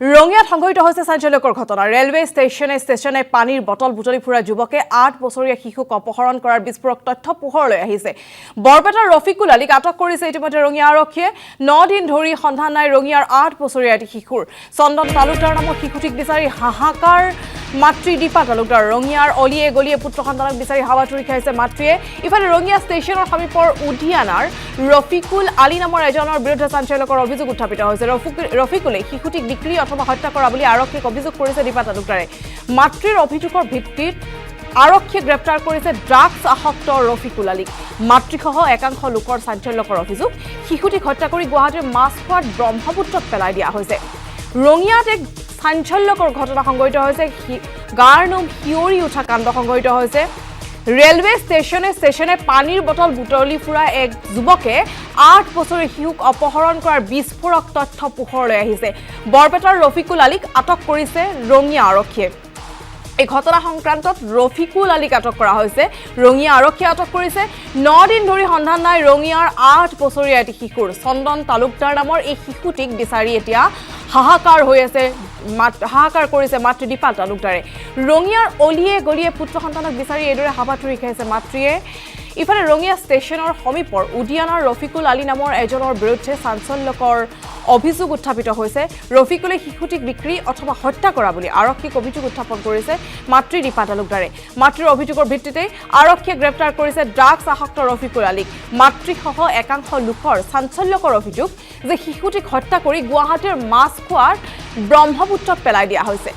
ৰঙিয়াত সংঘটিত হৈছে চাঞ্চল্যকৰ ঘটনা। ৰেলৱে ষ্টেচনে পানীৰ বটল বুটলি ফুৰা যুৱকে 8 বছৰীয়া শিশুক অপহৰণ কৰাৰ বিস্ফোৰক তথ্য পোহৰলৈ আহিছে। বৰপেটাৰ ৰফিকুল আলীক আটক কৰিছে ইতিমধ্যে ৰঙিয়া আৰক্ষীয়ে। 9 দিন ধৰি সন্ধান নাই ৰঙিয়াৰ 8 বছৰীয়া এটি শিশুৰ। চন্দন তালুকদাৰ নামৰ শিশুটিক বিচাৰি হাহাকাৰ মাতৃ দীপা তালুকদাৰ। ৰঙিয়াৰ অলিয়ে গলিয়ে পুত্ৰ সন্তানক বিচাৰি হাৱাথুৰি খাইছে মাতৃয়ে। ইফালে ৰঙিয়া ষ্টেচনৰ সমীপৰ উদিয়ানাৰ ৰফিকুল আলী নামৰ এজনৰ বিৰুদ্ধে চাঞ্চল্যকৰ অভিযোগ উত্থাপিত হৈছে। ৰফিকুলে শিশুটিক বিক্ৰী অথবা হত্যা কৰা বুলি আৰক্ষীক অভিযোগ কৰিছে দীপা তালুকদাৰে। মাতৃৰ অভিযোগৰ ভিত্তিত আৰক্ষীয়ে গ্ৰেপ্তাৰ কৰিছে ড্ৰাগছ আসক্ত ৰফিকুল আলীক। মাতৃসহ একাংশ লোকৰ চাঞ্চল্যকৰ অভিযোগ, শিশুটিক হত্যা কৰি গুৱাহাটীৰ মাছখোৱাত ব্ৰহ্মপুত্ৰত পেলাই দিয়া হৈছে। ৰঙিয়াত এক চাঞ্চল্যকৰ ঘটনা সংঘটিত হৈছে। গাৰ নোম শিয়ৰি উঠা কাণ্ড সংঘটিত হৈছে। ৰেলৱে ষ্টেচনে পানীৰ বটল বুটলি ফুৰা এক যুৱকে 8 বছৰীয়া শিশুক অপহৰণ কৰাৰ বিস্ফোৰক তথ্য পোহৰলৈ আহিছে। বৰপেটাৰ ৰফিকুল আলীক আটক কৰিছে ৰঙিয়া আৰক্ষীয়ে। এই ঘটনা সংক্ৰান্তত ৰফিকুল আলীক আটক কৰা হৈছে। ৰঙিয়া আৰক্ষীয়ে আটক কৰিছে। 9 দিন ধৰি সন্ধান নাই ৰঙিয়াৰ 8 বছৰীয়া এটি শিশুৰ। চন্দন তালুকদাৰ নামৰ এই শিশুটিক বিচাৰি এতিয়া হাহাকাৰ কৰিছে মাতৃ দীপা তালুকদাৰে। ৰঙিয়াৰ অলিয়ে গলিয়ে পুত্ৰ সন্তানক বিচাৰি এইদৰে হাবাথুৰি খাইছে মাতৃয়ে। ইফালে ৰঙিয়া ষ্টেচনৰ সমীপৰ উদিয়ানাৰ ৰফিকুল আলী নামৰ এজনৰ বিৰুদ্ধে চাঞ্চল্যকৰ অভিযোগ উত্থাপিত হৈছে। ৰফিকুলে শিশুটিক বিক্ৰী অথবা হত্যা কৰা বুলি আৰক্ষীক অভিযোগ উত্থাপন কৰিছে মাতৃ দীপা তালুকদাৰে। মাতৃৰ অভিযোগৰ ভিত্তিতেই আৰক্ষীয়ে গ্ৰেপ্তাৰ কৰিছে ড্ৰাগছ আসক্ত ৰফিকুল আলীক। মাতৃসহ একাংশ লোকৰ চাঞ্চল্যকৰ অভিযোগ যে শিশুটিক হত্যা কৰি গুৱাহাটীৰ মাছখোৱাত ব্ৰহ্মপুত্ৰত পেলাই দিয়া হৈছে।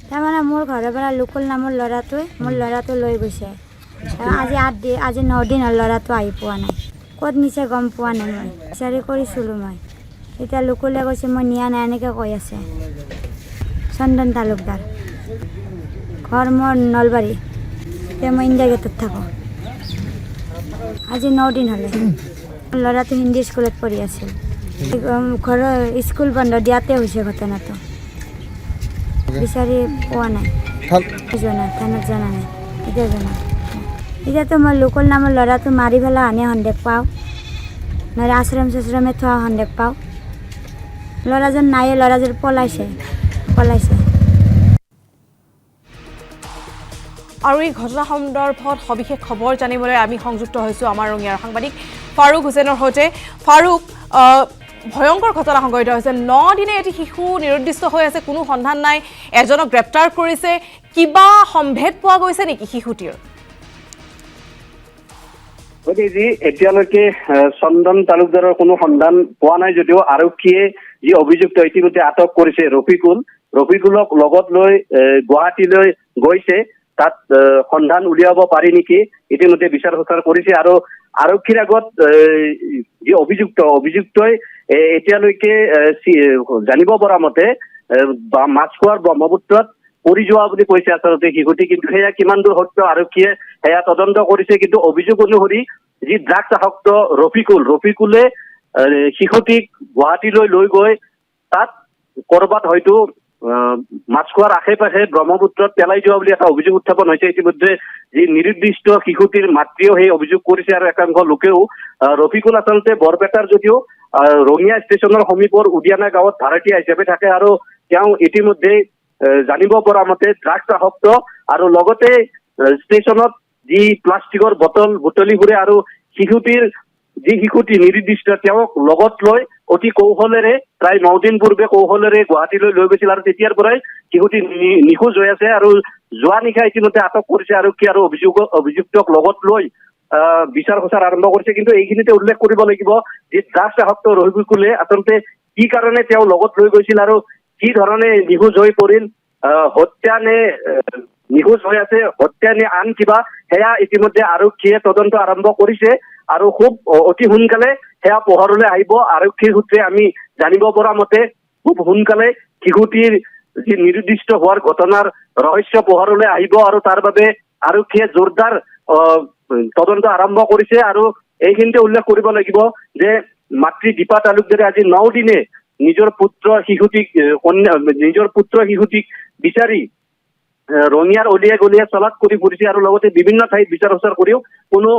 তাৰমানে মোৰ ঘৰৰ পৰা লুকুল নামৰ মোৰ ল'ৰাটো লৈ গৈছে। আজি 9 দিন হ'ল ল'ৰাটো আহি পোৱা নাই। ক'ত নিছে গম পোৱা নাই। মই বিচাৰি কৰিছিলোঁ মই। এতিয়া লুকুলে কৈছে মই নিয়া নাই, এনেকৈ কৈ আছে। চন্দন তালুকদাৰ, ঘৰ মোৰ নলবাৰী। এতিয়া মই ইণ্ডিয়া গেটত থাকোঁ। আজি 9 দিন হ'লে। ল'ৰাটো হিন্দী স্কুলত পঢ়ি আছিল। ঘৰৰ স্কুল বন্ধ দিয়াতে হৈছে ঘটনাটো। বিচাৰি পোৱা নাই, থানাত জনা নাই, এতিয়া জনা। এতিয়াতো মই লুকুল নামৰ ল'ৰাটো মাৰি পেলাই আনি সন্দেহ পাওঁ, নহ'লে আশ্ৰমে থোৱা সন্দেহ পাওঁ। ল'ৰাজন নায়ে, ল'ৰাজন পলাইছে। আৰু এই ঘটনা সন্দৰ্ভত সবিশেষ খবৰ জানিবলৈ আমি সংযুক্ত হৈছোঁ আমাৰ ৰঙিয়াৰ সাংবাদিক ফাৰুক হুছেইনৰ সৈতে। ফাৰুক, ভয়ংকৰ ঘটনা সংঘটিত হৈছে। 9 দিনে এটি শিশু নিৰুদ্দিষ্ট হৈ আছে, কোনো সন্ধান নাই। এজনক গ্ৰেপ্তাৰ কৰিছে। কিবা সম্ভেদ পোৱা গৈছে নেকি শিশুটিৰ? এতিয়ালৈকে চন্দন তালুকদাৰৰ কোনো সন্ধান পোৱা নাই যদিও আৰক্ষীয়ে যি অভিযুক্ত ইতিমধ্যে আটক কৰিছে ৰফিকুলক লগত লৈ গুৱাহাটীলৈ গৈছে। তাত সন্ধান উলিয়াব পাৰি নেকি ইতিমধ্যে বিচাৰ খোচাৰ কৰিছে। আৰু আৰক্ষীৰ আগত যি অভিযুক্তই এতিয়ালৈকে জানিব পৰা মতে মাছখোৱাৰ ব্ৰহ্মপুত্ৰত পৰি যোৱা বুলি কৈছে আচলতে শিশুটি। কিন্তু সেয়া কিমান দূৰ সত্য আৰক্ষীয়ে সেয়া তদন্ত কৰিছে। কিন্তু অভিযোগ অনুসৰি যি ড্ৰাগছ আসক্ত ৰফিকুলে শিশুটিক গুৱাহাটীলৈ লৈ গৈ তাত কৰবাত হয়তো মাছখোৱাৰ আশে পাশে ব্ৰহ্মপুত্ৰত পেলাই যোৱা বুলি এটা অভিযোগ উত্থাপন হৈছে। ইতিমধ্যে যি নিৰুদ্দিষ্ট শিশুটিৰ মাতৃয়েও সেই অভিযোগ কৰিছে আৰু একাংশ লোকেও। ৰফিকুল আচলতে বৰপেটাৰ যদিও ৰঙিয়া ষ্টেচনৰ সমীপৰ উদিয়ানা গাঁৱত ভাড়াতীয়া হিচাপে থাকে আৰু তেওঁ ইতিমধ্যে জানিব পৰা মতে ড্ৰাগছ আসক্ত। আৰু লগতে ষ্টেচনত যি প্লাষ্টিকৰ বটল বুটলি ফুৰে আৰু শিশুটি নিৰ্দিষ্ট তেওঁক লগত লৈ অতি কৌশলেৰে প্ৰায় 9 দিন পূৰ্বে কৌশলেৰে গুৱাহাটীলৈ লৈ গৈছিল। আৰু তেতিয়াৰ পৰাই শিশুটি নিখোজ হৈ আছে। আৰু যোৱা নিশা ইতিমধ্যে আটক কৰিছে আৰক্ষী আৰু অভিযুক্তক লগত লৈ বিচাৰ খোচাৰ আৰম্ভ কৰিছে। কিন্তু এইখিনিতে উল্লেখ কৰিব লাগিব যে ড্ৰাগছ আসক্ত ৰফিকুলে আচলতে কি কাৰণে তেওঁ লগত লৈ গৈছিল আৰু কি ধৰণে নিখোজ হৈ পৰিল, হত্যা নে নিখোজ হৈ আছে, হত্যা নে আন কিবা, সেয়া ইতিমধ্যে আৰক্ষীয়ে তদন্ত আৰম্ভ কৰিছে। আৰু খুব অতি সোনকালে সেয়া পোহৰলৈ আহিব। আৰক্ষীৰ সূত্ৰে আমি জানিব পৰা মতে খুব সোনকালে শিশুটিৰ যি নিৰ্দিষ্ট হোৱাৰ ঘটনাৰ ৰহস্য পোহৰলৈ আহিব আৰু তাৰ বাবে আৰক্ষীয়ে জোৰদাৰ তদন্ত আৰম্ভ কৰিছে। আৰু এইখিনিতে উল্লেখ কৰিব লাগিব যে মাতৃ দীপা তালুকদাৰে আজি 9 দিনে নিজৰ পুত্ৰ শিশুটিক বিচাৰি ৰঙিয়াৰ অলিয়ে গলিয়ে চলাত কৰি ফুৰিছে আৰু লগতে বিভিন্ন ঠাইত বিচাৰ খোচাৰ কৰিও কোনো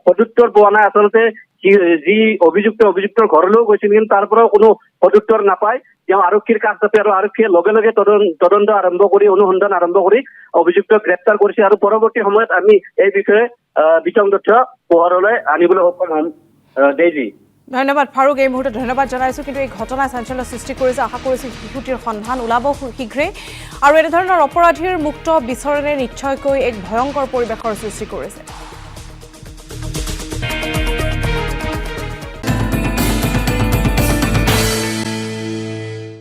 সদুত্তৰ পোৱা নাই। আচলতে যি অভিযুক্তৰ ঘৰলৈও গৈছিল, কিন্তু তাৰ পৰাও কোনো সদুত্তৰ নাপায়। তেওঁ আৰক্ষীৰ কাষ চাপে আৰু আৰক্ষীয়ে লগে লগে তদন্ত আৰম্ভ কৰি অনুসন্ধান আৰম্ভ কৰি অভিযুক্তক গ্ৰেপ্তাৰ কৰিছে। আৰু পৰৱৰ্তী সময়ত আমি এই বিষয়ে বিতং তথ্য পোহৰলৈ আনিবলৈ সক্ষম হ'ম। দেইজি, ধন্যবাদ ফাৰুক, এই মুহূৰ্তে ধন্যবাদ জনাইছোঁ। কিন্তু এই ঘটনাই চাঞ্চল্য সৃষ্টি কৰিছে। আশা কৰিছোঁ শিশুটিৰ সন্ধান ওলাব শীঘ্ৰেই আৰু এনেধৰণৰ অপৰাধীৰ মুক্ত বিচৰণে নিশ্চয়কৈ এক ভয়ংকৰ পৰিৱেশৰ সৃষ্টি কৰিছে।